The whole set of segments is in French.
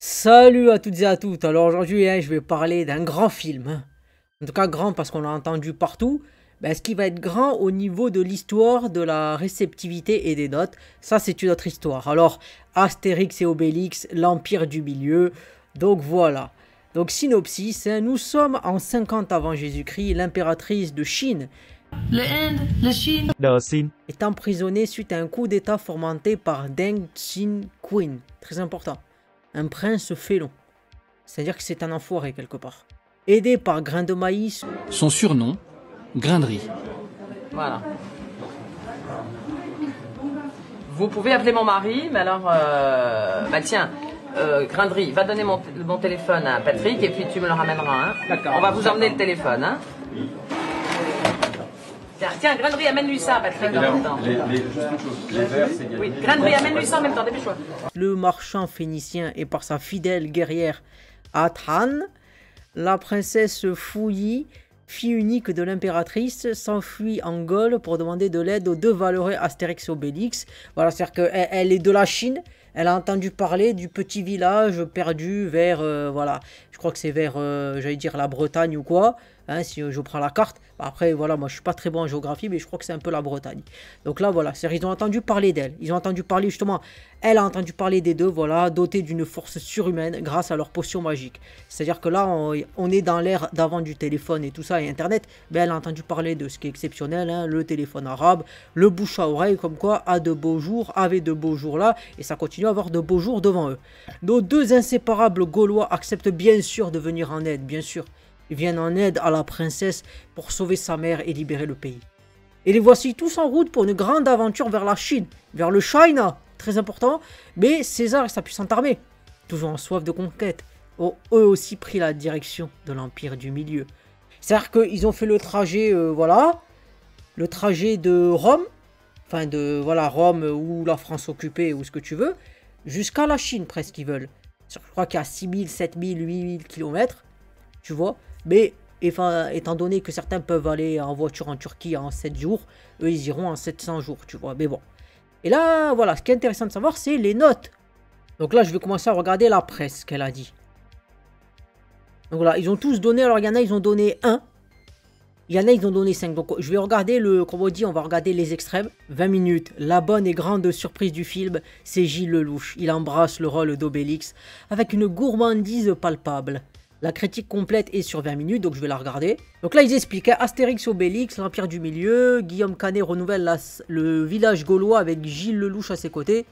Salut à toutes et à toutes. Alors aujourd'hui, je vais parler d'un grand film. En tout cas, grand parce qu'on l'a entendu partout. Ce qui va être grand au niveau de l'histoire, de la réceptivité et des notes, ça c'est une autre histoire. Alors, Astérix et Obélix, l'Empire du Milieu. Donc voilà. Donc synopsis, nous sommes en 50 avant Jésus-Christ, l'impératrice de Chine Le Inde, la Chine, est emprisonnée suite à un coup d'état fomenté par Deng Xiaoping. Très important. Un prince félon. C'est-à-dire que c'est un enfoiré quelque part. Aidé par Grain de Maïs. Son surnom, Grain de Riz. voilà. Vous pouvez appeler mon mari, mais alors, tiens, Grindry, va donner mon téléphone à Patrick et puis tu me le ramèneras. Hein. D'accord. On va vous emmener le téléphone. Hein. Tiens, Grindry, amène-lui ça, Patrick, en même temps. Les verres, c'est gagné. Oui, Grindry, amène-lui ça en même temps, dépêche-toi. Le marchand phénicien et par sa fidèle guerrière Athan, la princesse Fouilly, fille unique de l'impératrice, s'enfuit en Gaule pour demander de l'aide aux deux valeureux Astérix et Obélix. Voilà, c'est-à-dire qu'elle est de la Chine, elle a entendu parler du petit village perdu vers, voilà, je crois que c'est vers, j'allais dire la Bretagne ou quoi, hein, si je prends la carte. Après, voilà, moi je suis pas très bon en géographie, mais je crois que c'est un peu la Bretagne. Donc là, voilà, ils ont entendu parler d'elle, ils ont entendu parler justement, elle a entendu parler des deux, voilà, dotée d'une force surhumaine grâce à leur potion magique. C'est-à-dire que là, on est dans l'ère d'avant du téléphone et tout ça, et Internet, elle a entendu parler de ce qui est exceptionnel, hein, le téléphone arabe, le bouche à oreille, comme quoi, a de beaux jours, avait de beaux jours là, et ça continue à avoir de beaux jours devant eux. Nos deux inséparables Gaulois acceptent bien sûr de venir en aide, bien sûr. Ils viennent en aide à la princesse pour sauver sa mère et libérer le pays. Et les voici tous en route pour une grande aventure vers la Chine, vers le China, très important, mais César et sa puissante armée, toujours en soif de conquête, ont eux aussi pris la direction de l'Empire du Milieu. C'est-à-dire qu'ils ont fait le trajet, voilà, le trajet de Rome, enfin de, voilà, Rome ou la France occupée ou ce que tu veux, jusqu'à la Chine presque ils veulent. Je crois qu'il y a 6000, 7000, 8000 km, tu vois, mais étant donné que certains peuvent aller en voiture en Turquie en 7 jours, eux ils iront en 700 jours, tu vois, mais bon. Et là, voilà, ce qui est intéressant de savoir, c'est les notes. Donc là, je vais commencer à regarder la presse qu'elle a dit. Donc voilà, ils ont tous donné, alors il y en a, ils ont donné 1. Il y en a, ils ont donné 5. Donc je vais regarder comme on dit, on va regarder les extrêmes. 20 minutes. La bonne et grande surprise du film, c'est Gilles Lelouch. Il embrasse le rôle d'Obélix avec une gourmandise palpable. La critique complète est sur 20 minutes, donc je vais la regarder. Donc là, ils expliquent, hein, Astérix Obélix, l'Empire du Milieu. Guillaume Canet renouvelle le village gaulois avec Gilles Lelouch à ses côtés.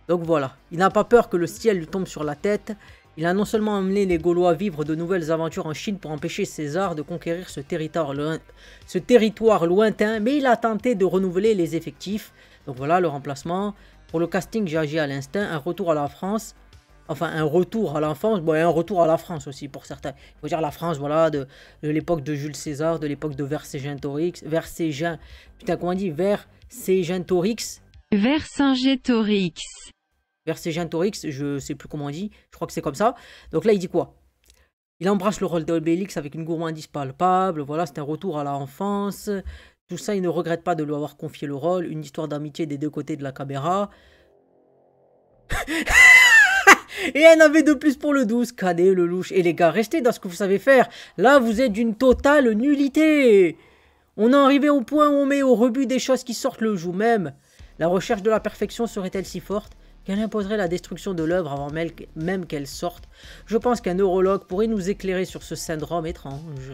Donc voilà, il n'a pas peur que le ciel lui tombe sur la tête. Il a non seulement emmené les Gaulois vivre de nouvelles aventures en Chine pour empêcher César de conquérir ce territoire lointain, mais il a tenté de renouveler les effectifs. Donc voilà le remplacement. Pour le casting, j'ai agi à l'instinct, un retour à la France. Enfin, un retour à l'enfance, bon, et un retour à la France aussi pour certains. Il faut dire la France, voilà, de l'époque de Jules César, de l'époque de Vercingétorix, putain, comment on dit, Vercingétorix. Vercingétorix, je sais plus comment on dit, je crois que c'est comme ça. Donc là, il dit quoi? Il embrasse le rôle d'Obélix avec une gourmandise palpable, voilà, c'est un retour à l'enfance. Tout ça, il ne regrette pas de lui avoir confié le rôle, une histoire d'amitié des deux côtés de la caméra. Et un avait de plus pour le 12, Canet, Lelouch. Et les gars, restez dans ce que vous savez faire. Là, vous êtes d'une totale nullité. On est arrivé au point où on met au rebut des choses qui sortent le jour même. La recherche de la perfection serait-elle si forte qu'elle imposerait la destruction de l'œuvre avant même qu'elle sorte? Je pense qu'un neurologue pourrait nous éclairer sur ce syndrome étrange.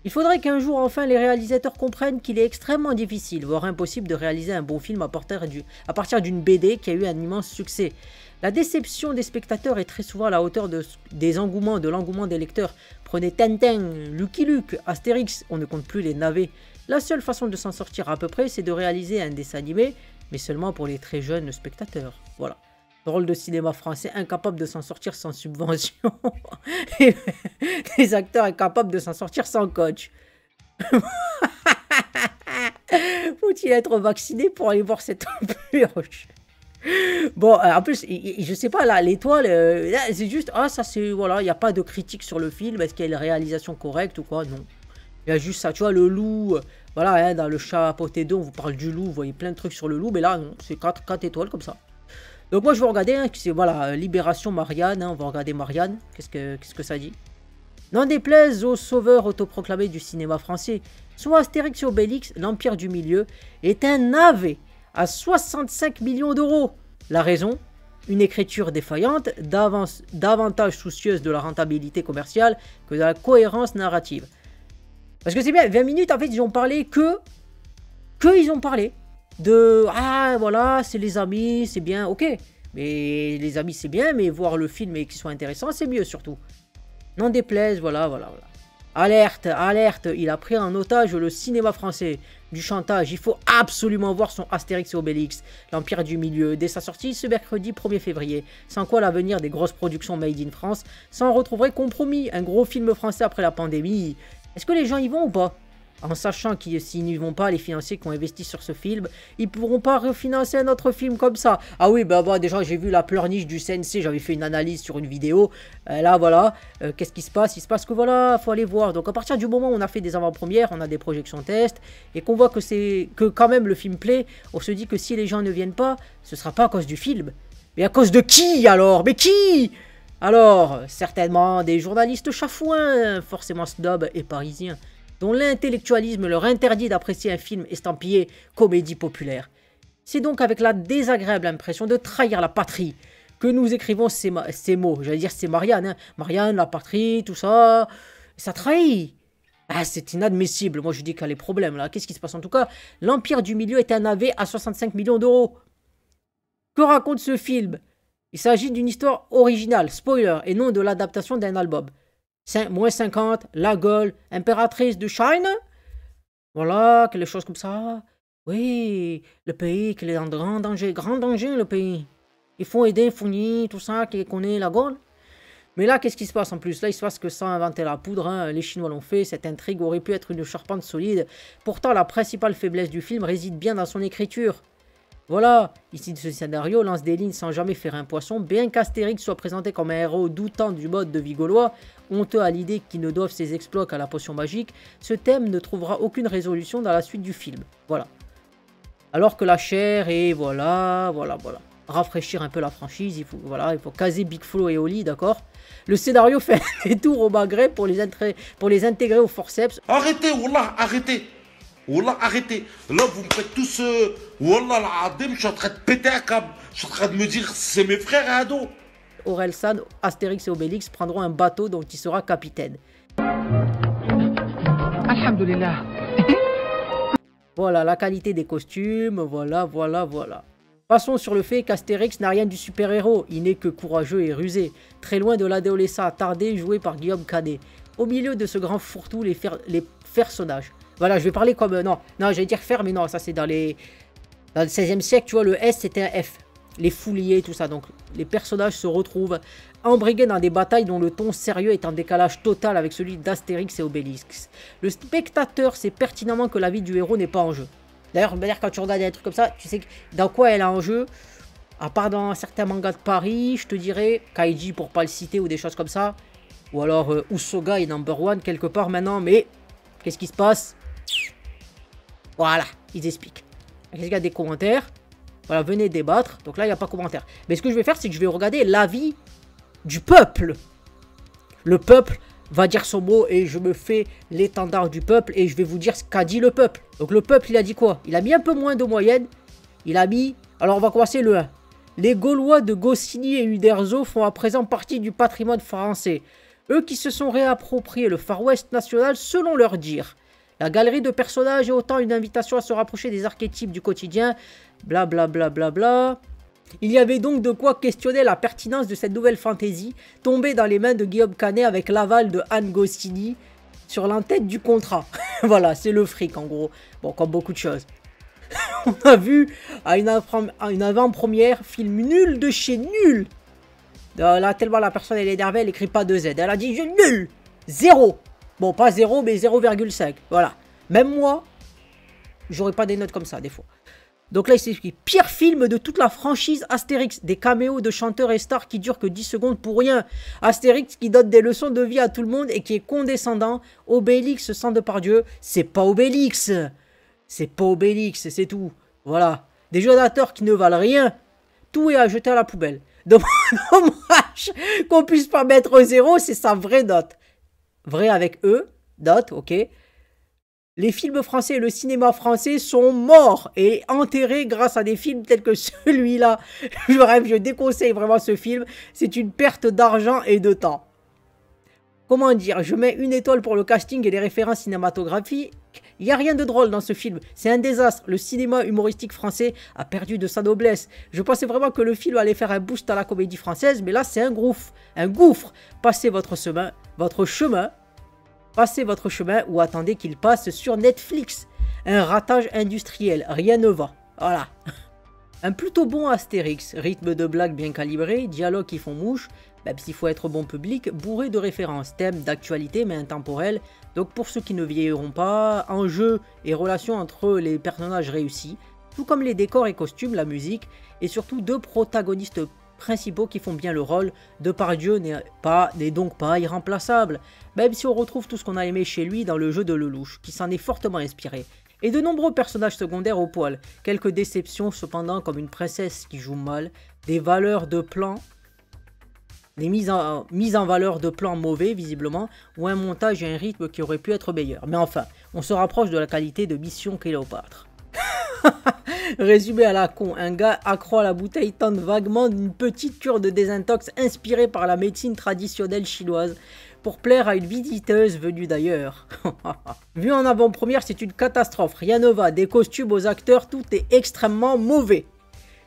Il faudrait qu'un jour enfin les réalisateurs comprennent qu'il est extrêmement difficile, voire impossible de réaliser un bon film à partir d'une BD qui a eu un immense succès. La déception des spectateurs est très souvent à la hauteur de l'engouement des lecteurs. Prenez Tintin, Lucky Luke, Astérix, on ne compte plus les navets. La seule façon de s'en sortir à peu près, c'est de réaliser un dessin animé, mais seulement pour les très jeunes spectateurs. Voilà. Drôle de cinéma français incapable de s'en sortir sans subvention. Et des acteurs incapables de s'en sortir sans coach. Faut-il être vacciné pour aller voir cette purge? Bon, en plus, je sais pas, là, l'étoile, c'est juste, ah, ça c'est, voilà, il n'y a pas de critique sur le film, est-ce qu'il y a une réalisation correcte ou quoi? Non. Il y a juste ça, tu vois, le loup, voilà, hein, dans le chat à poté 2, on vous parle du loup, vous voyez plein de trucs sur le loup, mais là, non, c'est 4 étoiles comme ça. Donc moi je vais regarder, hein, voilà, Libération Marianne, hein, on va regarder Marianne, qu'est-ce que ça dit? N'en déplaise aux sauveurs autoproclamés du cinéma français, soit Astérix et Obélix, l'Empire du Milieu, est un navet à 65 millions d'euros. La raison? Une écriture défaillante, davantage soucieuse de la rentabilité commerciale que de la cohérence narrative. Parce que c'est bien, 20 minutes, en fait, ils ont parlé ils ont parlé de, ah, voilà, c'est les amis, c'est bien, ok. Mais les amis, c'est bien, mais voir le film et qu'il soit intéressant, c'est mieux, surtout. N'en déplaise, voilà. Alerte, alerte, il a pris en otage le cinéma français. Du chantage, il faut absolument voir son Astérix et Obélix, l'Empire du Milieu, dès sa sortie ce mercredi 1er février. Sans quoi l'avenir des grosses productions made in France s'en retrouverait compromis. Un gros film français après la pandémie. Est-ce que les gens y vont ou pas? En sachant que s'ils n'y vont pas, les financiers qui ont investi sur ce film, ils ne pourront pas refinancer un autre film comme ça. Ah oui, bah déjà j'ai vu la pleurniche du CNC, j'avais fait une analyse sur une vidéo. Là voilà, qu'est-ce qui se passe? Il se passe que voilà, faut aller voir. Donc à partir du moment où on a fait des avant-premières, on a des projections tests, et qu'on voit que quand même le film plaît, on se dit que si les gens ne viennent pas, ce sera pas à cause du film. Mais à cause de qui alors? Mais qui? Alors, certainement des journalistes chafouins, forcément snob et parisiens, dont l'intellectualisme leur interdit d'apprécier un film estampillé comédie populaire. C'est donc avec la désagréable impression de trahir la patrie que nous écrivons ces mots. J'allais dire c'est Marianne, hein. Marianne, la patrie, tout ça, ça trahit. Ah, c'est inadmissible. Moi je dis qu'il y a les problèmes là. Qu'est-ce qui se passe? En tout cas, l'Empire du Milieu est un navet à 65 millions d'euros. Que raconte ce film? Il s'agit d'une histoire originale, spoiler, et non de l'adaptation d'un album. Moins 50, la Gaule, impératrice de Chine. Voilà, quelque chose comme ça. Oui, le pays qui est en grand danger le pays. Il faut aider, fournir, tout ça, qui connaît la Gaule. Mais là, qu'est-ce qui se passe en plus? Là, il se passe que sans inventer la poudre, hein, les Chinois l'ont fait, cette intrigue aurait pu être une charpente solide. Pourtant, la principale faiblesse du film réside bien dans son écriture. Voilà, ici ce scénario lance des lignes sans jamais faire un poisson, bien qu'Astérix soit présenté comme un héros doutant du mode de vie gaulois, honteux à l'idée qu'ils ne doivent ses exploits qu'à la potion magique, ce thème ne trouvera aucune résolution dans la suite du film. Voilà. Alors que la chair est, voilà. Rafraîchir un peu la franchise, il faut caser Big Flo et Oli, d'accord? Le scénario fait des tours au Maghreb pour les intégrer au forceps. Arrêtez, Wallah, arrêtez. Wallah, arrêtez. Là, vous me faites tous... Wallah, l'Adim, je suis en train de péter un câble. Je suis en train de me dire, c'est mes frères à ado. Orelsan, Astérix et Obélix prendront un bateau dont il sera capitaine. Alhamdulillah. Voilà, la qualité des costumes, voilà. Passons sur le fait qu'Astérix n'a rien du super-héros. Il n'est que courageux et rusé. Très loin de l'adolescent attardé joué par Guillaume Canet. Au milieu de ce grand fourre-tout, les personnages. Voilà, je vais parler comme... Non, j'allais dire faire, mais non, ça c'est dans le 16e siècle, tu vois, le S c'était un F. Les fouliers, tout ça. Donc, les personnages se retrouvent embrigués dans des batailles dont le ton sérieux est en décalage total avec celui d'Astérix et Obélix. Le spectateur sait pertinemment que la vie du héros n'est pas en jeu. D'ailleurs, quand tu regardes des trucs comme ça, tu sais dans quoi elle est en jeu. À part dans certains mangas de Paris, je te dirais, Kaiji pour pas le citer ou des choses comme ça. Ou alors Usoga est number one quelque part maintenant, mais qu'est-ce qui se passe? Voilà, ils expliquent. Est-ce qu'il y a des commentaires? Voilà, venez débattre. Donc là, il n'y a pas de commentaires. Mais ce que je vais faire, c'est que je vais regarder l'avis du peuple. Le peuple va dire son mot et je me fais l'étendard du peuple et je vais vous dire ce qu'a dit le peuple. Donc le peuple, il a dit quoi? Il a mis un peu moins de moyenne. Il a mis... Alors on va commencer le 1. Les Gaulois de Goscinny et Uderzo font à présent partie du patrimoine français. Eux qui se sont réappropriés le Far West national selon leur dire. La galerie de personnages est autant une invitation à se rapprocher des archétypes du quotidien, blablabla. Il y avait donc de quoi questionner la pertinence de cette nouvelle fantaisie, tombée dans les mains de Guillaume Canet avec l'aval de Anne Goscinny sur l'entête du contrat. Voilà, c'est le fric en gros. Bon, comme beaucoup de choses. On a vu à une avant-première, film nul de chez nul. Là, tellement la personne elle est énervée, elle écrit pas de Z. Elle a dit nul, 0. Bon, pas 0, mais 0,5. Voilà. Même moi, j'aurais pas des notes comme ça, des fois. Donc là, il s'explique. Pire film de toute la franchise Astérix. Des caméos de chanteurs et stars qui durent que 10 secondes pour rien. Astérix qui donne des leçons de vie à tout le monde et qui est condescendant. Obélix sans Depardieu. C'est pas Obélix. C'est pas Obélix, c'est tout. Voilà. Des jeux d'acteurs qui ne valent rien. tout est à jeter à la poubelle. Dommage qu'on puisse pas mettre 0, c'est sa vraie note. Vrai avec E, note, ok. Les films français et le cinéma français sont morts et enterrés grâce à des films tels que celui-là. Bref, je déconseille vraiment ce film. C'est une perte d'argent et de temps. Comment dire, je mets une étoile pour le casting et les références cinématographiques. Il n'y a rien de drôle dans ce film. C'est un désastre. Le cinéma humoristique français a perdu de sa noblesse. Je pensais vraiment que le film allait faire un boost à la comédie française, mais là c'est un gouffre. Un gouffre. Passez votre chemin. Passez votre chemin ou attendez qu'il passe sur Netflix. Un ratage industriel, rien ne va. Voilà. Un plutôt bon Astérix, rythme de blagues bien calibré, dialogues qui font mouche, même s'il faut être bon public, bourré de références, thèmes d'actualité mais intemporels. Donc pour ceux qui ne vieilliront pas, enjeux et relations entre les personnages réussis, tout comme les décors et costumes, la musique, et surtout 2 protagonistes principaux qui font bien le rôle. Depardieu n'est donc pas irremplaçable, même si on retrouve tout ce qu'on a aimé chez lui dans le jeu de Lelouch, qui s'en est fortement inspiré. Et de nombreux personnages secondaires au poil, quelques déceptions cependant comme une princesse qui joue mal, des valeurs de plan, des mises en valeur de plans mauvais visiblement, ou un montage et un rythme qui aurait pu être meilleur. Mais enfin, on se rapproche de la qualité de Mission Cléopâtre. Résumé à la con, un gars accro à la bouteille tente vaguement d'une petite cure de désintox inspirée par la médecine traditionnelle chinoise pour plaire à une visiteuse venue d'ailleurs. Vu en avant-première, c'est une catastrophe, rien ne va, des costumes aux acteurs, tout est extrêmement mauvais.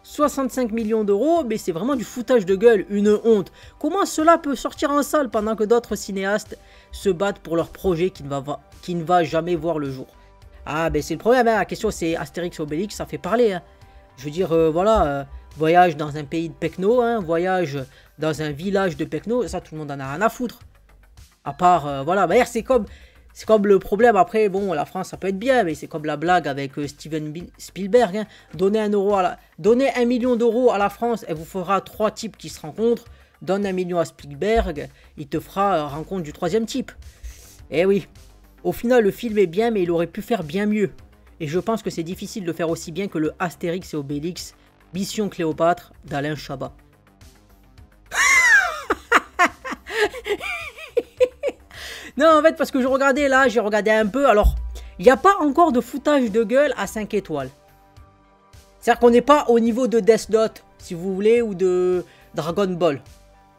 65 millions d'euros, mais c'est vraiment du foutage de gueule, une honte. Comment cela peut sortir en salle pendant que d'autres cinéastes se battent pour leur projet qui ne va jamais voir le jour? Ah ben c'est le problème, hein. La question c'est Astérix et Obélix, ça fait parler. Hein. Je veux dire, voilà, voyage dans un pays de Pecno, hein, voyage dans un village de Pecno, ça tout le monde en a rien à foutre. À part, voilà, d'ailleurs c'est comme le problème, après, bon, la France ça peut être bien, mais c'est comme la blague avec Steven Spielberg. Hein. Donnez 1 million d'euros à la France, elle vous fera 3 types qui se rencontrent. Donne 1 million à Spielberg, il te fera rencontre du 3e type. Eh oui. Au final, le film est bien, mais il aurait pu faire bien mieux. Et je pense que c'est difficile de faire aussi bien que le Astérix et Obélix, Mission Cléopâtre d'Alain Chabat. Non, en fait, parce que je regardais là, j'ai regardé un peu, alors, il n'y a pas encore de foutage de gueule à 5 étoiles. C'est-à-dire qu'on n'est pas au niveau de Death Note, si vous voulez, ou de Dragon Ball.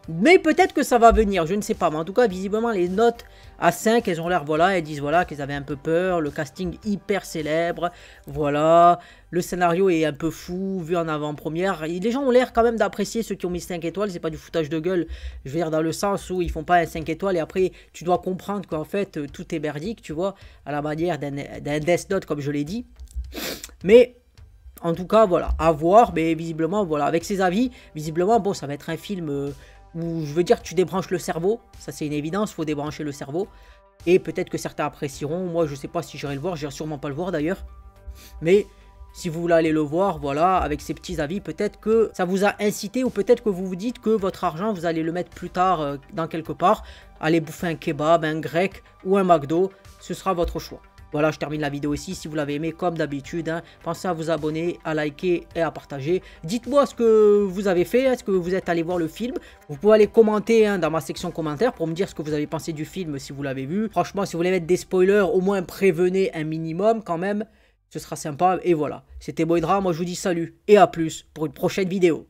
Mais peut-être que ça va venir, je ne sais pas. Mais en tout cas, visiblement, les notes à 5, elles ont l'air, voilà, elles disent, voilà, qu'elles avaient un peu peur. Le casting hyper célèbre, voilà. Le scénario est un peu fou, vu en avant-première. Les gens ont l'air quand même d'apprécier ceux qui ont mis 5 étoiles. C'est pas du foutage de gueule, je veux dire, dans le sens où ils font pas un 5 étoiles. Et après, tu dois comprendre qu'en fait, tout est merdique, tu vois, à la manière d'un Death Note, comme je l'ai dit. Mais... en tout cas, voilà, à voir. Mais visiblement, voilà, avec ces avis, visiblement, bon, ça va être un film... où je veux dire que tu débranches le cerveau, ça c'est une évidence, il faut débrancher le cerveau, et peut-être que certains apprécieront, moi je sais pas si j'irai le voir, j'irai sûrement pas le voir d'ailleurs, mais si vous voulez aller le voir, voilà, avec ces petits avis, peut-être que ça vous a incité, ou peut-être que vous vous dites que votre argent, vous allez le mettre plus tard dans quelque part, aller bouffer un kebab, un grec, ou un McDo, ce sera votre choix. Voilà, je termine la vidéo ici. Si vous l'avez aimé, comme d'habitude, hein, pensez à vous abonner, à liker et à partager. Dites-moi ce que vous avez fait. Est-ce que vous êtes allé voir le film? Vous pouvez aller commenter dans ma section commentaires pour me dire ce que vous avez pensé du film si vous l'avez vu. Franchement, si vous voulez mettre des spoilers, au moins prévenez un minimum quand même. Ce sera sympa. Et voilà, c'était Boydra. Moi, je vous dis salut et à plus pour une prochaine vidéo.